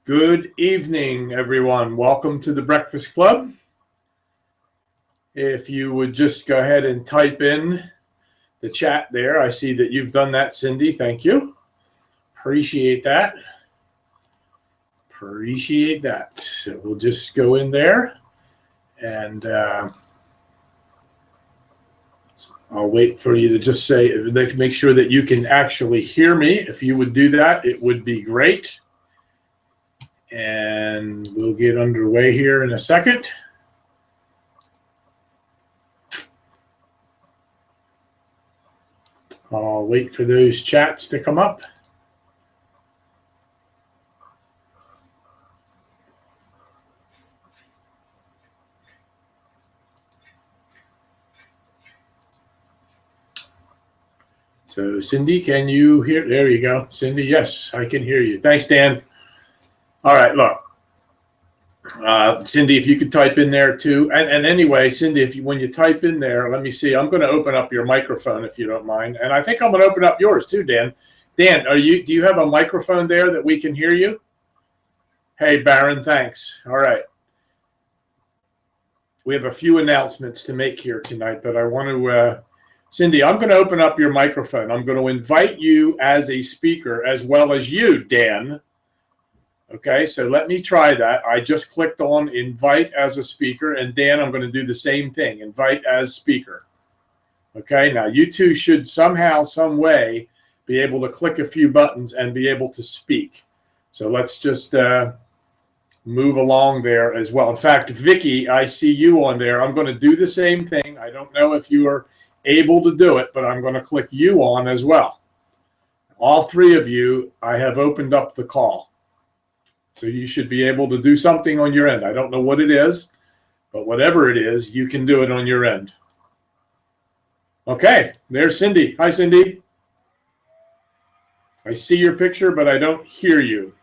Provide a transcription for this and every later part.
Good evening, everyone. Welcome to the Breakfast Club. If you would just go ahead and type in the chat there. I see that you've done that, Cindy. Thank you. Appreciate that. Appreciate that. So we'll just go in there and I'll wait for you to just say, make sure that you can actually hear me. If you would do that, it would be great. And we'll get underway here in a second. I'll wait for those chats to come up. So Cindy, can you hear? There you go. Cindy, yes, I can hear you. Thanks, Dan. All right, look. Cindy, if you could type in there too. And anyway, Cindy, when you type in there, let me see. I'm going to open up your microphone if you don't mind. And I think I'm going to open up yours too, Dan. Dan, do you have a microphone there that we can hear you? Hey, Baron, thanks. All right. We have a few announcements to make here tonight, but I want to, Cindy, I'm going to open up your microphone. I'm going to invite you as a speaker as well as you, Dan. Okay, so let me try that. I just clicked on invite as a speaker, and Dan, I'm going to do the same thing, invite as speaker. Okay, now you two should somehow, some way be able to click a few buttons and be able to speak. So let's just move along there as well. In fact, Vicky, I see you on there. I'm going to do the same thing. I don't know if you are able to do it, but I'm going to click you on as well. All three of you, I have opened up the call. So you should be able to do something on your end. I don't know what it is, but whatever it is, you can do it on your end. Okay, there's Cindy. Hi, Cindy. I see your picture, but I don't hear you.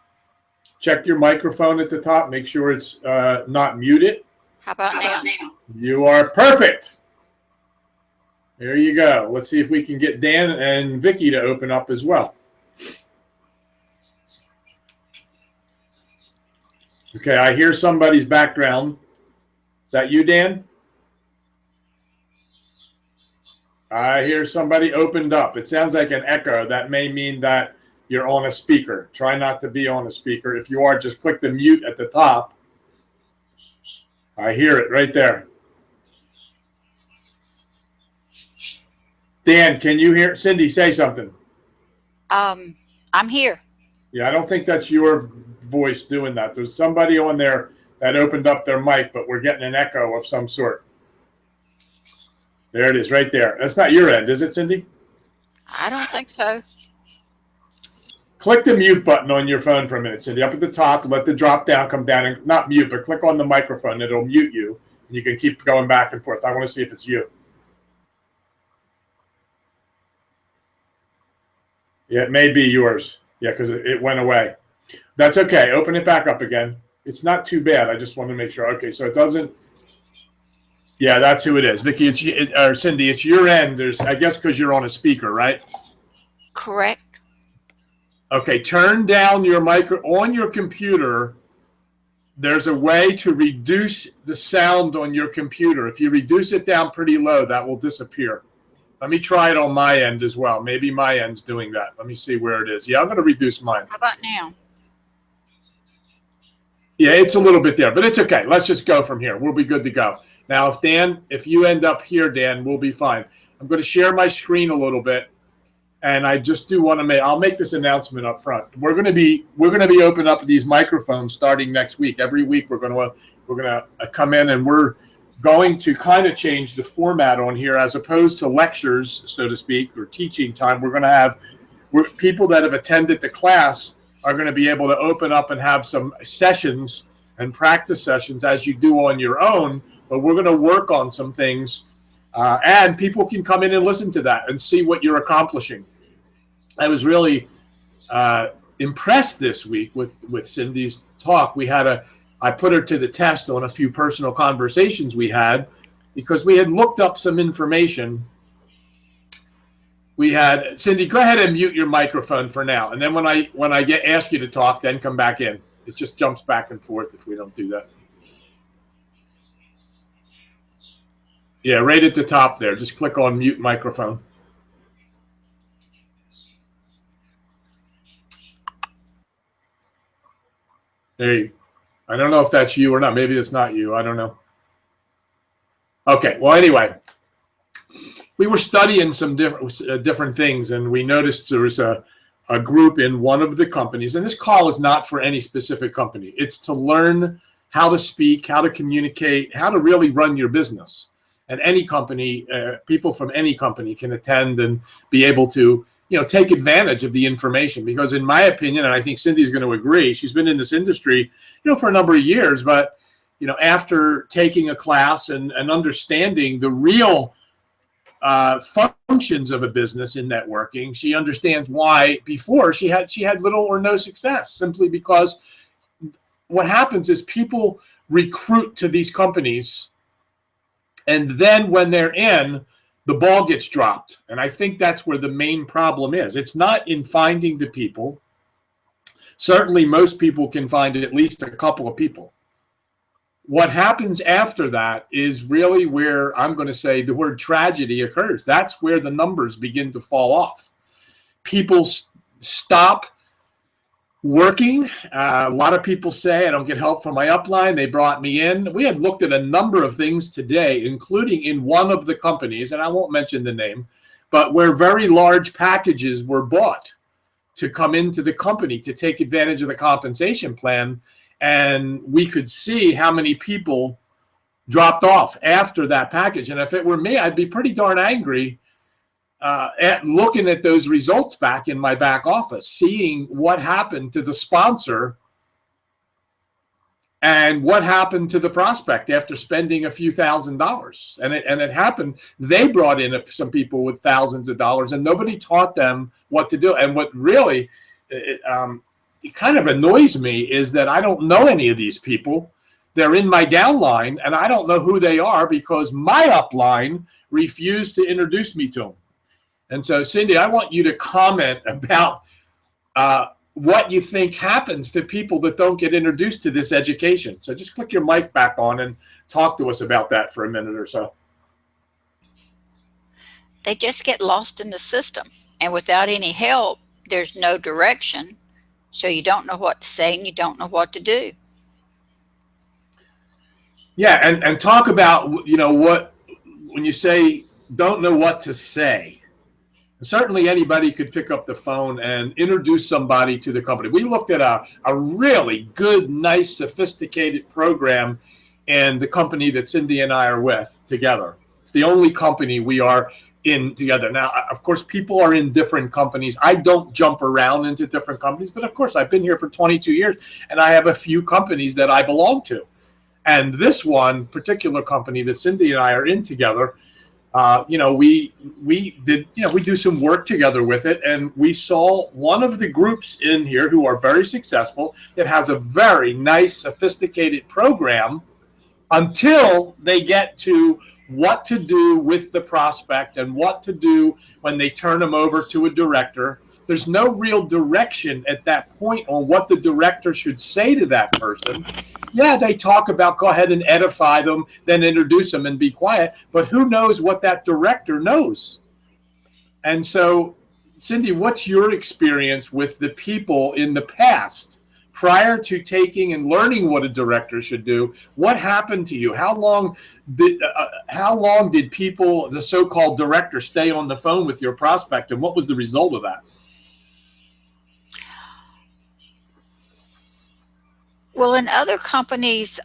Check your microphone at the top. Make sure it's not muted. How about now? You are perfect. There you go. Let's see if we can get Dan and Vicky to open up as well. Okay, I hear somebody's background. Is that you, Dan? I hear somebody opened up. It sounds like an echo. That may mean that you're on a speaker. Try not to be on a speaker. If you are, just click the mute at the top. I hear it right there. Dan, can you hear? Cindy, say something. I'm here. Yeah, I don't think that's your voice doing that. There's somebody on there that opened up their mic, but we're getting an echo of some sort. There it is right there. That's not your end, is it, Cindy? I don't think so. Click the mute button on your phone for a minute, Cindy. Up at the top, let the drop down come down, and not mute, but click on the microphone. It'll mute you, and you can keep going back and forth. I want to see if it's you. Yeah, it may be yours. Yeah, because it went away. That's okay. Open it back up again. It's not too bad. I just want to make sure. Okay, so it doesn't. Yeah, that's who it is. Vicky, or Cindy, it's your end. There's, I guess, because you're on a speaker, right? Correct. Okay, turn down your on your computer. There's a way to reduce the sound on your computer. If you reduce it down pretty low, that will disappear. Let me try it on my end as well. Maybe my end's doing that. Let me see where it is. Yeah, I'm going to reduce mine. How about now? Yeah, it's a little bit there, but it's okay. Let's just go from here. We'll be good to go. Now, if you end up here, Dan, we'll be fine. I'm going to share my screen a little bit, and I just do want to I'll make this announcement up front. We're going to be opening up these microphones starting next week. Every week we're going to come in, and we're going to kind of change the format on here as opposed to lectures, so to speak, or teaching time. We're going to have people that have attended the class are going to be able to open up and have some sessions and practice sessions as you do on your own, but we're going to work on some things, and people can come in and listen to that and see what you're accomplishing. I was really impressed this week with Cindy's talk. I put her to the test on a few personal conversations we had because we had looked up some information. Cindy, go ahead and mute your microphone for now. And then when I ask you to talk, then come back in. It just jumps back and forth if we don't do that. Yeah, right at the top there. Just click on mute microphone. There you go. I don't know if that's you or not. Maybe it's not you. I don't know. Okay. Well, anyway, we were studying some different things, and we noticed there was a group in one of the companies, and this call is not for any specific company. It's to learn how to speak, how to communicate, how to really run your business. And any company, people from any company can attend and be able to, take advantage of the information. Because in my opinion, and I think Cindy's going to agree, she's been in this industry, for a number of years, but, after taking a class and understanding the real functions of a business in networking, she understands why before she had little or no success, simply because what happens is people recruit to these companies, and then when they're in, the ball gets dropped. And I think that's where the main problem is. It's not in finding the people. Certainly most people can find at least a couple of people. What happens after that is really where I'm going to say the word tragedy occurs. That's where the numbers begin to fall off. People stop working. A lot of people say, I don't get help from my upline. They brought me in. We had looked at a number of things today, including in one of the companies, and I won't mention the name, but where very large packages were bought to come into the company to take advantage of the compensation plan. And we could see how many people dropped off after that package. And if it were me, I'd be pretty darn angry at looking at those results back in my back office, seeing what happened to the sponsor and what happened to the prospect after spending a few $1,000s. And it happened. They brought in some people with thousands of dollars, and nobody taught them what to do. And what really it kind of annoys me is that I don't know any of these people. They're in my downline, and I don't know who they are because my upline refused to introduce me to them. And so, Cindy, I want you to comment about what you think happens to people that don't get introduced to this education. So just click your mic back on and talk to us about that for a minute or so. They just get lost in the system. And without any help, there's no direction. So you don't know what to say and you don't know what to do. Yeah, and talk about, what, when you say don't know what to say. Certainly anybody could pick up the phone and introduce somebody to the company. We looked at a really good, nice, sophisticated program in the company that Cindy and I are with together. It's the only company we are in together. Now, of course, people are in different companies. I don't jump around into different companies, but of course, I've been here for 22 years, and I have a few companies that I belong to. And this one particular company that Cindy and I are in together, we do some work together with it, and we saw one of the groups in here who are very successful that has a very nice, sophisticated program until they get to what to do with the prospect and what to do when they turn them over to a director. There's no real direction at that point on what the director should say to that person. Yeah, they talk about go ahead and edify them, then introduce them and be quiet. But who knows what that director knows? And so, Cindy, what's your experience with the people in the past prior to taking and learning what a director should do? What happened to you? How long did people, the so-called director, stay on the phone with your prospect, and what was the result of that? Well, in other companies,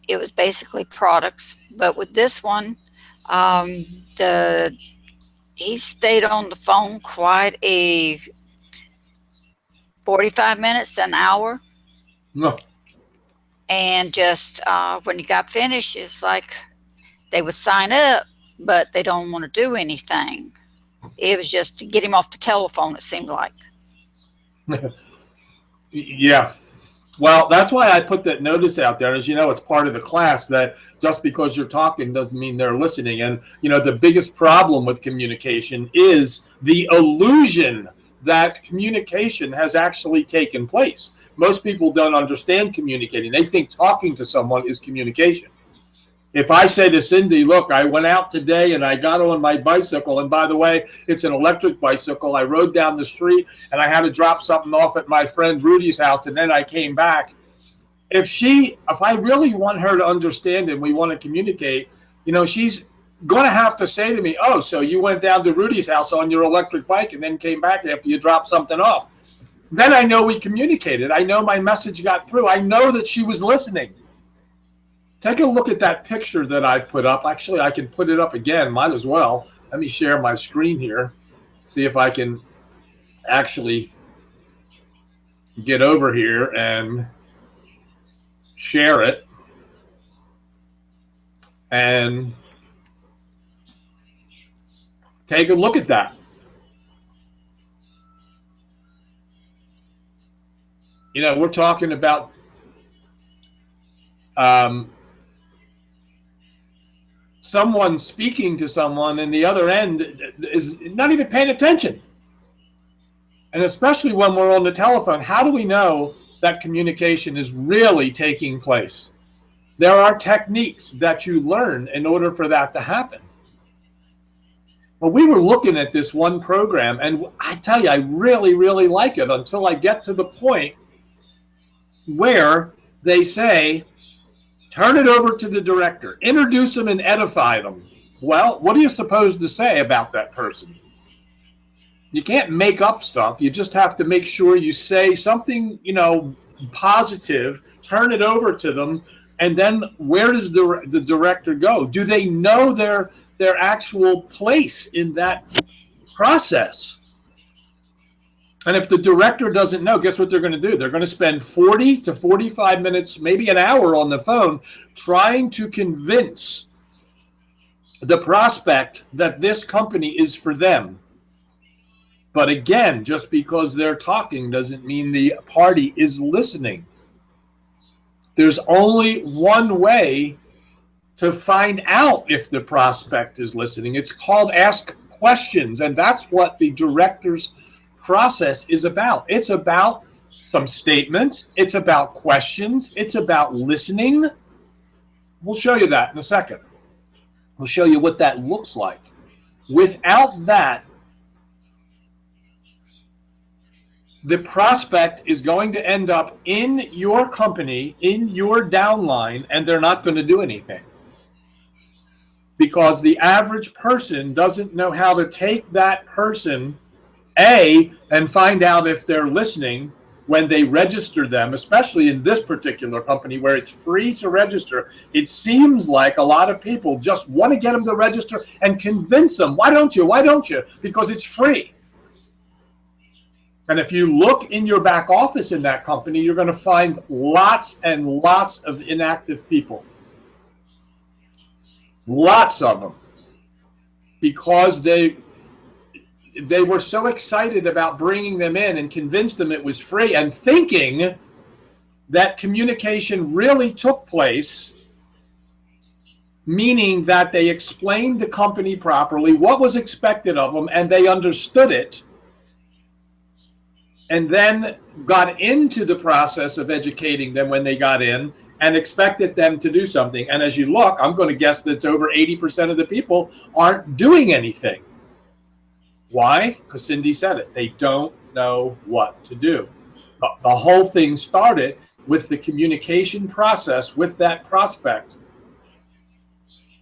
it was basically products, but with this one, he stayed on the phone quite a 45 minutes to an hour. No. And just when he got finished, it's like they would sign up, but they don't want to do anything. It was just to get him off the telephone, it seemed like. Yeah. Well, that's why I put that notice out there. As you know, it's part of the class that just because you're talking doesn't mean they're listening. And, the biggest problem with communication is the illusion that communication has actually taken place. Most people don't understand communicating. They think talking to someone is communication. If I say to Cindy, look, I went out today and I got on my bicycle, and by the way, it's an electric bicycle. I rode down the street and I had to drop something off at my friend Rudy's house, and then I came back. If I really want her to understand and we want to communicate, she's going to have to say to me, oh, so you went down to Rudy's house on your electric bike and then came back after you dropped something off. Then I know we communicated. I know my message got through. I know that she was listening. Take a look at that picture that I put up. Actually, I can put it up again. Might as well. Let me share my screen here. See if I can actually get over here and share it. And take a look at that. We're talking about someone speaking to someone, and the other end is not even paying attention. And especially when we're on the telephone, how do we know that communication is really taking place? There are techniques that you learn in order for that to happen. Well, we were looking at this one program, and I tell you, I really, really like it until I get to the point where they say, turn it over to the director, introduce them and edify them. Well, what are you supposed to say about that person? You can't make up stuff. You just have to make sure you say something, positive, turn it over to them, and then where does the director go? Do they know their actual place in that process? And if the director doesn't know, guess what they're going to do? They're going to spend 40 to 45 minutes, maybe an hour on the phone, trying to convince the prospect that this company is for them. But again, just because they're talking doesn't mean the party is listening. There's only one way to find out if the prospect is listening. It's called ask questions, and that's what the director's process is about. It's about some statements. It's about questions. It's about listening. We'll show you that in a second. We'll show you what that looks like. Without that, the prospect is going to end up in your company, in your downline, and they're not going to do anything. Because the average person doesn't know how to take that person, and find out if they're listening when they register them, especially in this particular company where it's free to register. It seems like a lot of people just want to get them to register and convince them, why don't you? Why don't you? Because it's free. And if you look in your back office in that company, you're going to find lots and lots of inactive people. Lots of them. Because they were so excited about bringing them in and convinced them it was free, and thinking that communication really took place, meaning that they explained the company properly, what was expected of them, and they understood it, and then got into the process of educating them when they got in and expected them to do something. And as you look, I'm going to guess that it's over 80% of the people aren't doing anything. Why? Because Cindy said it. They don't know what to do. The whole thing started with the communication process with that prospect,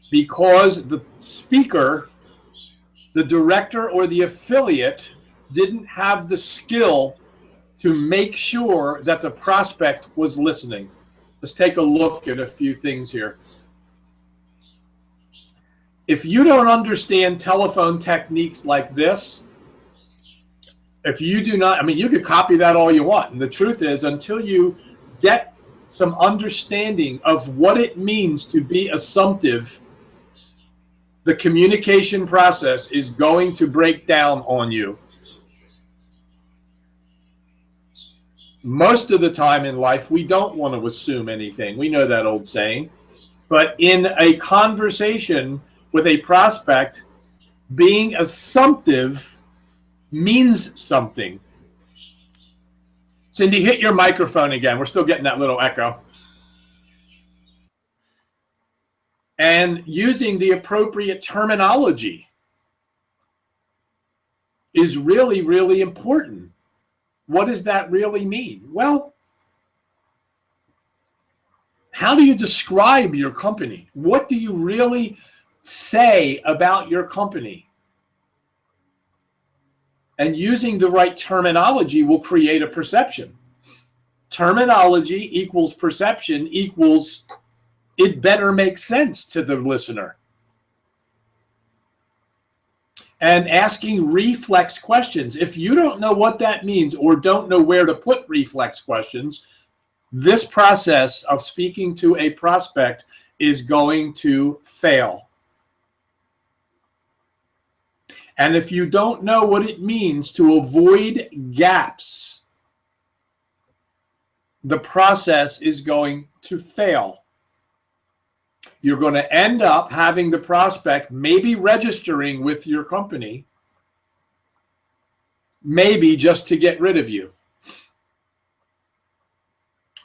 because the speaker, the director, or the affiliate didn't have the skill to make sure that the prospect was listening. Let's take a look at a few things here. If you don't understand telephone techniques like this, if you do not, you could copy that all you want. And the truth is, until you get some understanding of what it means to be assumptive, the communication process is going to break down on you. Most of the time in life, we don't want to assume anything. We know that old saying. But in a conversation with a prospect, being assumptive means something. Cindy, hit your microphone again. We're still getting that little echo. And using the appropriate terminology is really, really important. What does that really mean? Well, how do you describe your company? What do you really say about your company? And using the right terminology will create a perception. Terminology equals perception equals it better make sense to the listener. And asking reflex questions. If you don't know what that means or don't know where to put reflex questions, this process of speaking to a prospect is going to fail. And if you don't know what it means to avoid gaps, the process is going to fail. You're going to end up having the prospect maybe registering with your company, maybe just to get rid of you.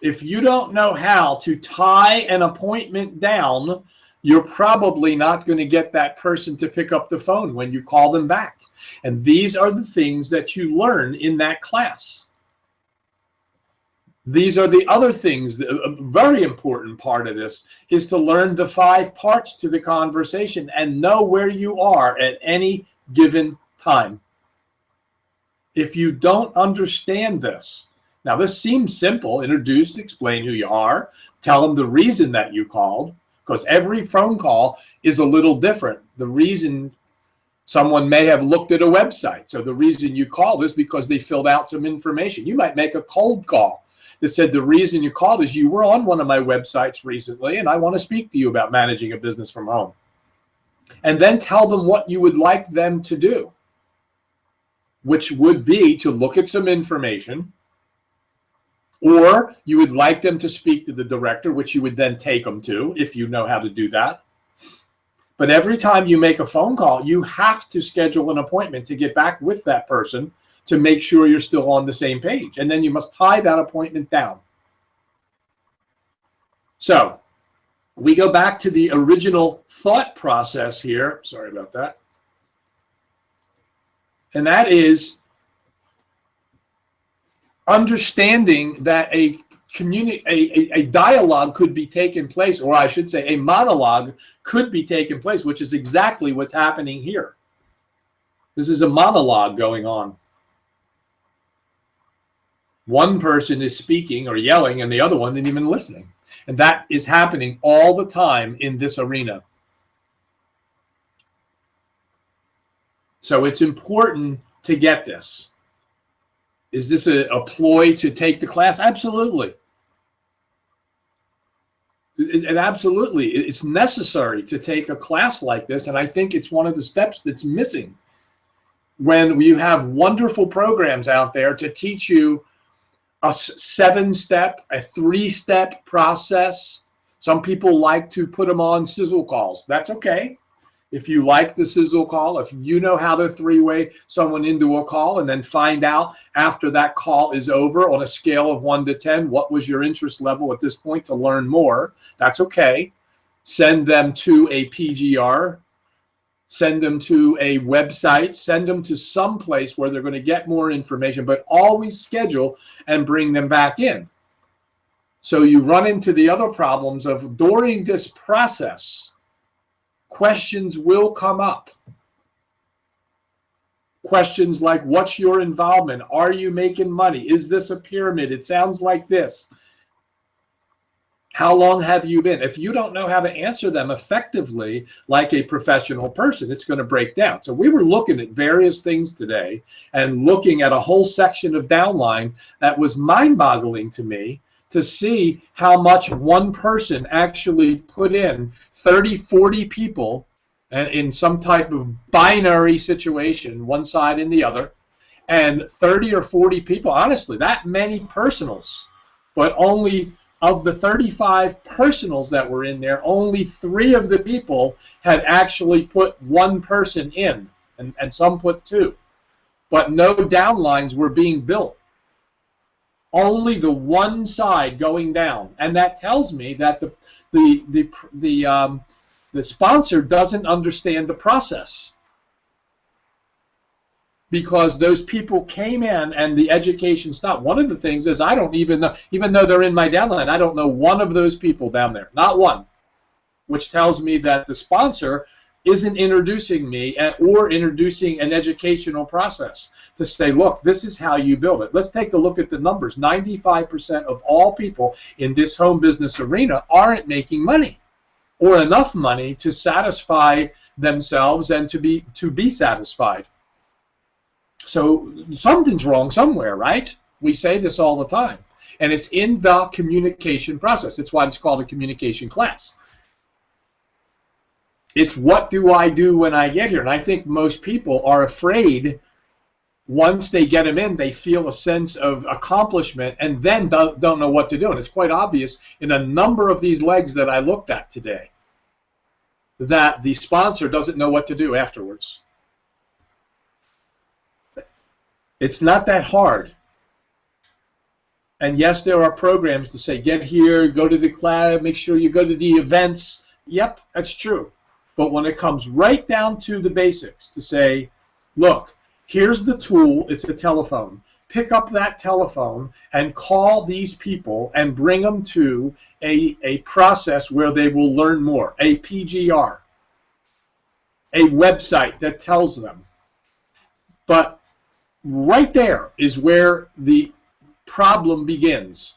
If you don't know how to tie an appointment down, you're probably not going to get that person to pick up the phone when you call them back. And these are the things that you learn in that class. These are the other things. A very important part of this is to learn the 5 parts to the conversation and know where you are at any given time. If you don't understand this, now this seems simple: introduce, explain who you are, tell them the reason that you called, because every phone call is a little different. The reason, someone may have looked at a website. So the reason you called is because they filled out some information. You might make a cold call that said the reason you called is you were on one of my websites recently and I want to speak to you about managing a business from home. And then tell them what you would like them to do, which would be to look at some information, or you would like them to speak to the director, which you would then take them to if you know how to do that. But every time you make a phone call, you have to schedule an appointment to get back with that person to make sure you're still on the same page. And then you must tie that appointment down. So we go back to the original thought process here. Sorry about that. And that is understanding that a dialogue could be taking place, or I should say a monologue could be taking place, which is exactly what's happening here. This is a monologue going on. One person is speaking or yelling and the other one isn't even listening. And that is happening all the time in this arena. So it's important to get this. Is this a ploy to take the class? Absolutely. And absolutely, it's necessary to take a class like this. And I think it's one of the steps that's missing when you have wonderful programs out there to teach you a 7-step, a 3-step process. Some people like to put them on sizzle calls. That's okay. If you like the sizzle call, if you know how to 3-way someone into a call and then find out after that call is over on a scale of 1 to 10, what was your interest level at this point to learn more, that's okay. Send them to a PGR, send them to a website, send them to some place where they're going to get more information, but always schedule and bring them back in. So you run into the other problems of during this process, questions will come up. Questions like, what's your involvement? Are you making money? Is this a pyramid? It sounds like this. How long have you been? If you don't know how to answer them effectively like a professional person, it's going to break down. So we were looking at various things today and looking at a whole section of downline that was mind-boggling to me to see how much one person actually put in 30, 40 people in some type of binary situation, one side and the other, and 30 or 40 people, honestly, that many personals, but only of the 35 personals that were in there, only 3 of the people had actually put one person in, and some put 2. but no downlines were being built. Only the one side going down, and that tells me that the sponsor doesn't understand the process, because those people came in and the education stopped. One of the things is I don't even know, even though they're in my downline, I don't know one of those people down there, not one, which tells me that the sponsor isn't introducing me or introducing an educational process to say, look, this is how you build it. Let's take a look at the numbers. 95% of all people in this home business arena aren't making money or enough money to satisfy themselves and to be satisfied. So something's wrong somewhere, right? We say this all the time. And it's in the communication process. It's why it's called a communication class. It's what do I do when I get here? And I think most people are afraid once they get them in, they feel a sense of accomplishment and then don't know what to do. And it's quite obvious in a number of these legs that I looked at today that the sponsor doesn't know what to do afterwards. It's not that hard. And yes, there are programs to say, get here, go to the class, make sure you go to the events. Yep, that's true. But when it comes right down to the basics, to say, look, here's the tool, it's a telephone. Pick up that telephone and call these people and bring them to a process where they will learn more, a PGR, a website that tells them. But right there is where the problem begins,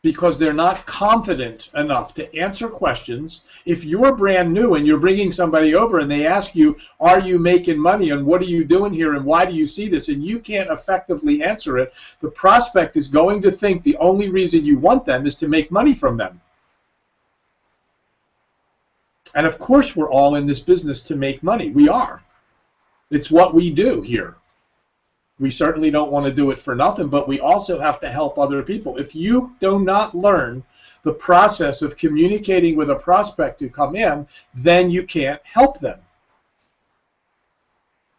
because they're not confident enough to answer questions. If you're brand new and you're bringing somebody over and they ask you, are you making money and what are you doing here and why do you see this, and you can't effectively answer it, the prospect is going to think the only reason you want them is to make money from them. And of course we're all in this business to make money. We are. It's what we do here. We certainly don't want to do it for nothing, but we also have to help other people. If you do not learn the process of communicating with a prospect to come in, then you can't help them.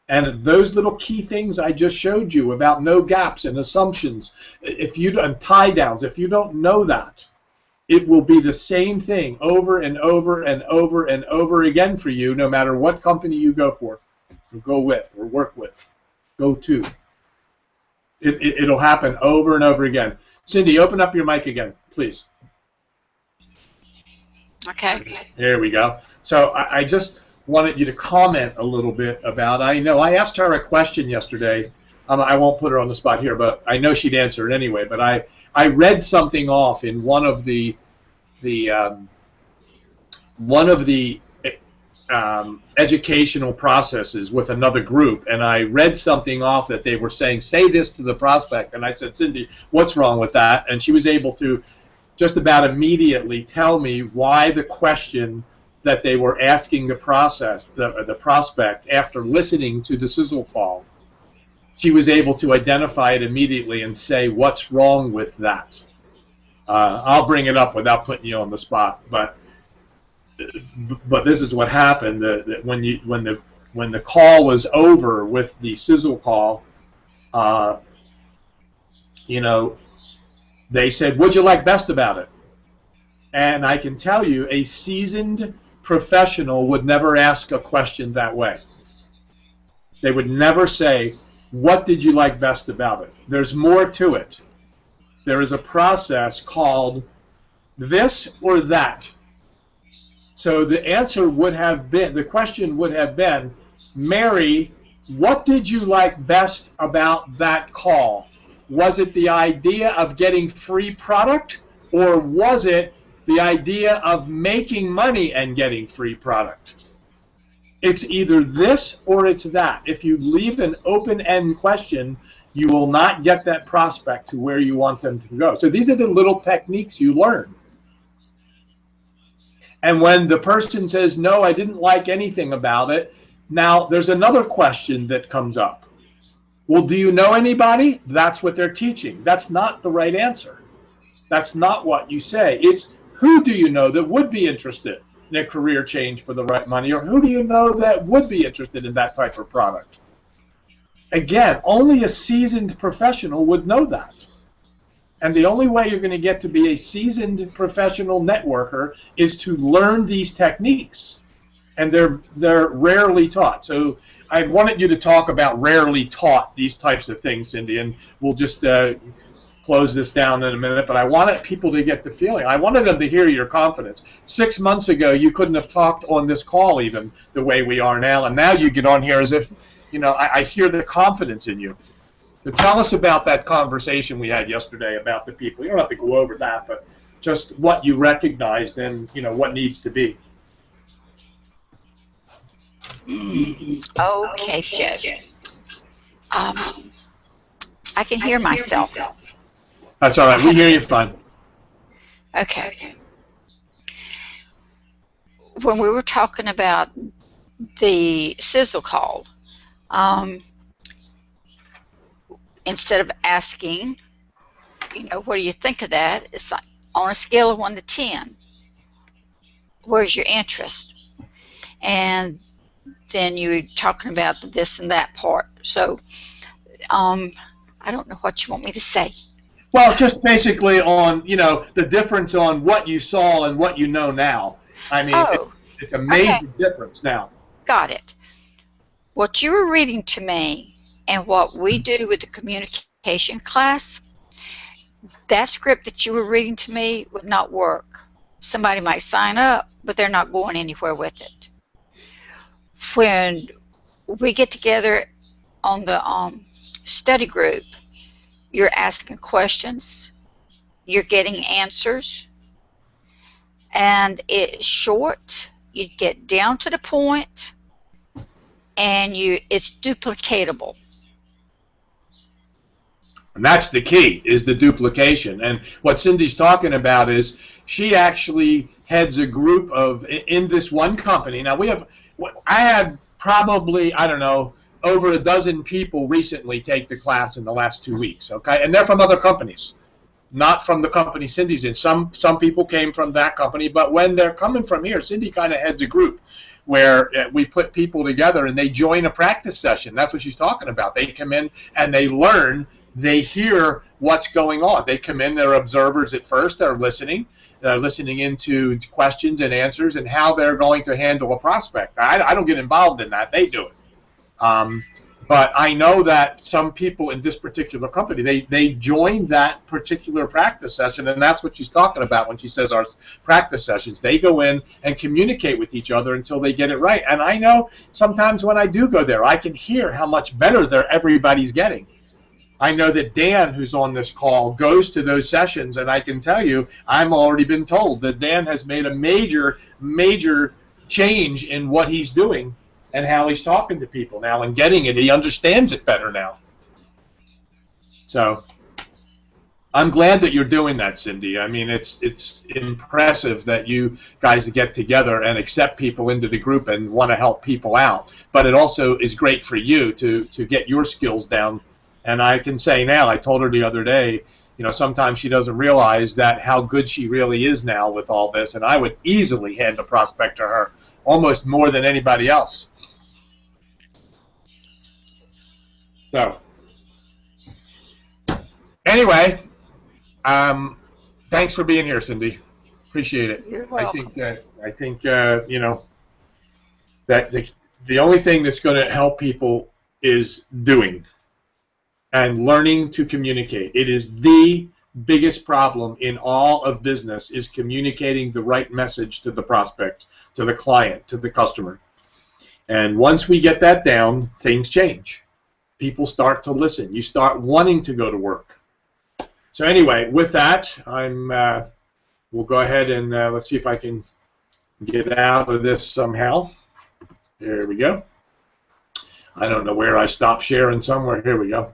And those little key things I just showed you about no gaps and assumptions, and tie downs, if you don't know that, it will be the same thing over and over and over and over again for you, no matter what company you go for, or go with, or work with, go to. It'll happen over and over again. Cindy, open up your mic again, please. Okay. There we go. So I just wanted you to comment a little bit about, I know I asked her a question yesterday. I won't put her on the spot here, but I know she'd answer it anyway. But I read something off in one of the educational processes with another group, and I read something off that they were saying, say this to the prospect, and I said, Cindy, what's wrong with that? And she was able to just about immediately tell me why the question that they were asking the prospect after listening to the sizzle call, she was able to identify it immediately and say, what's wrong with that? I'll bring it up without putting you on the spot, but this is what happened. That when the call was over with the sizzle call, they said, "What'd you like best about it?" And I can tell you, a seasoned professional would never ask a question that way. They would never say, "What did you like best about it?" There's more to it. There is a process called this or that. So the answer would have been, the question would have been, Mary, what did you like best about that call? Was it the idea of getting free product, or was it the idea of making money and getting free product? It's either this or it's that. If you leave an open-end question, you will not get that prospect to where you want them to go. So these are the little techniques you learn. And when the person says, no, I didn't like anything about it, now there's another question that comes up. Well, do you know anybody? That's what they're teaching. That's not the right answer. That's not what you say. It's who do you know that would be interested? a career change for the right money? Or who do you know that would be interested in that type of product? Again, only a seasoned professional would know that. And the only way you're going to get to be a seasoned professional networker is to learn these techniques. And they're rarely taught. So I wanted you to talk about rarely taught, these types of things, Cindy, and we'll just close this down in a minute. But I wanted people to get the feeling. I wanted them to hear your confidence. 6 months ago, you couldn't have talked on this call even the way we are now. And now you get on here as if, you know, I hear the confidence in you. So tell us about that conversation we had yesterday about the people. You don't have to go over that, but just what you recognized and, you know, what needs to be. Okay, Joe. I can hear myself. That's all right. We hear you fine. Okay. When we were talking about the sizzle call, instead of asking, you know, what do you think of that? It's like on a scale of 1 to 10, where's your interest? And then you were talking about the this and that part. So I don't know what you want me to say. Well, just basically on, you know, the difference on what you saw and what you know now. I mean, it's a major difference now. Got it. What you were reading to me and what we do with the communication class, that script that you were reading to me would not work. Somebody might sign up, but they're not going anywhere with it. When we get together on the study group, you're asking questions, you're getting answers, and it's short, you get down to the point, and it's duplicatable. And that's the key, is the duplication. And what Cindy's talking about is she actually heads a group of, in this one company. Now, I had probably, I don't know, over a dozen people recently take the class in the last 2 weeks, okay? And they're from other companies, not from the company Cindy's in. Some people came from that company, but when they're coming from here, Cindy kind of heads a group where we put people together and they join a practice session. That's what she's talking about. They come in and they learn, they hear what's going on. They come in, they're observers at first, they're listening into questions and answers and how they're going to handle a prospect. I don't get involved in that, they do it. But I know that some people in this particular company, they join that particular practice session, and that's what she's talking about when she says our practice sessions. They go in and communicate with each other until they get it right. And I know sometimes when I do go there, I can hear how much better everybody's getting. I know that Dan, who's on this call, goes to those sessions, and I can tell you, I've already been told that Dan has made a major, major change in what he's doing and how he's talking to people now and getting it. He understands it better now. So I'm glad that you're doing that, Cindy. I mean, it's impressive that you guys get together and accept people into the group and want to help people out. But it also is great for you to get your skills down. And I can say now, I told her the other day, you know, sometimes she doesn't realize that how good she really is now with all this. And I would easily hand a prospect to her, almost more than anybody else. So, anyway, thanks for being here, Cindy. Appreciate it. You're welcome. I think you know, that the only thing that's going to help people is doing and learning to communicate. It is the biggest problem in all of business, is communicating the right message to the prospect, to the client, to the customer. And once we get that down, things change. People start to listen. You start wanting to go to work. So anyway, with that, we'll go ahead and let's see if I can get out of this somehow. There we go. I don't know where I stopped sharing somewhere. Here we go.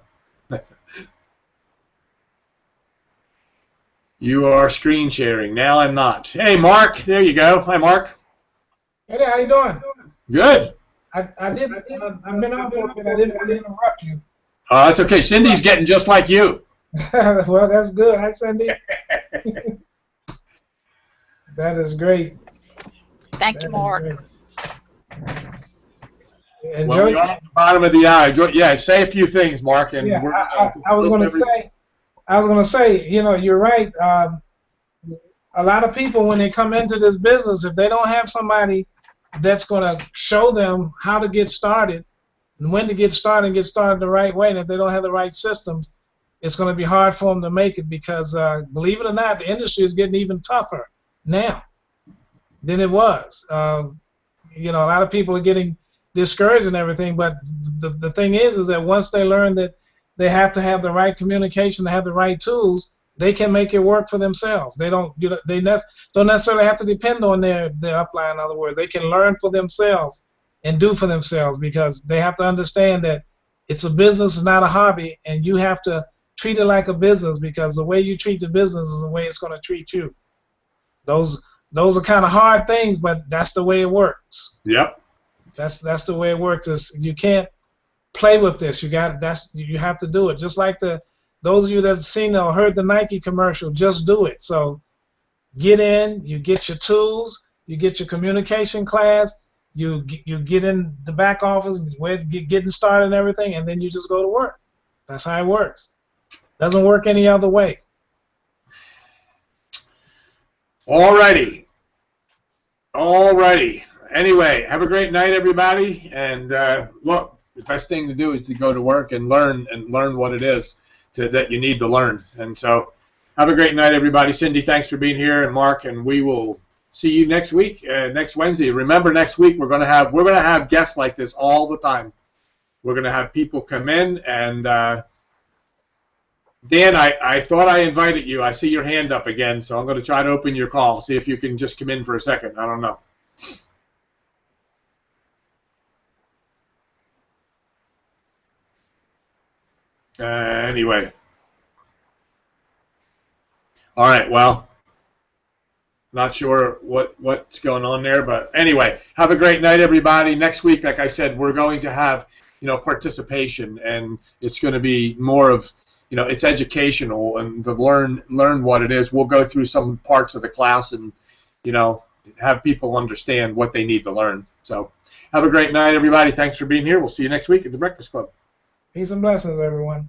You are screen sharing. Now I'm not. Hey, Mark. There you go. Hi, Mark. Hey there, how you doing? Good. I've been on for a bit. I didn't want to interrupt you. That's okay. Cindy's getting just like you. Well, that's good. Hi, Cindy. That is great. Thank you, Mark. And Well, Joe, you're at the bottom of the hour. Yeah, say a few things, Mark. And yeah, I was going to say, you know, you're right. A lot of people, when they come into this business, if they don't have somebody that's going to show them how to get started and when to get started and get started the right way, and if they don't have the right systems, it's going to be hard for them to make it because, believe it or not, the industry is getting even tougher now than it was. You know, a lot of people are getting discouraged and everything, but the thing is that once they learn that they have to have the right communication, to have the right tools, they can make it work for themselves. They don't don't necessarily have to depend on their upline. In other words, they can learn for themselves and do for themselves because they have to understand that it's a business, it's not a hobby, and you have to treat it like a business because the way you treat the business is the way it's going to treat you. Those are kind of hard things, but that's the way it works. Yep. That's the way it works. You can't play with this. You have to do it. Just like those of you that have seen or heard the Nike commercial, just do it. So get in, you get your tools, you get your communication class, you get in the back office, getting started and everything, and then you just go to work. That's how it works. Doesn't work any other way. Alrighty. Anyway, have a great night, everybody. And look, the best thing to do is to go to work and learn what it is that you need to learn. And so, have a great night, everybody. Cindy, thanks for being here, and Mark, and we will see you next week, next Wednesday. Remember, next week we're gonna have guests like this all the time. We're gonna have people come in, and Dan, I thought I invited you. I see your hand up again, so I'm going to try to open your call. See if you can just come in for a second. I don't know. Anyway. All right, well, not sure what's going on there, but anyway, have a great night, everybody. Next week, like I said, we're going to have, participation, and it's going to be more of, it's educational and to learn what it is. We'll go through some parts of the class and, have people understand what they need to learn. So have a great night, everybody. Thanks for being here. We'll see you next week at the Breakfast Club. Peace and blessings, everyone.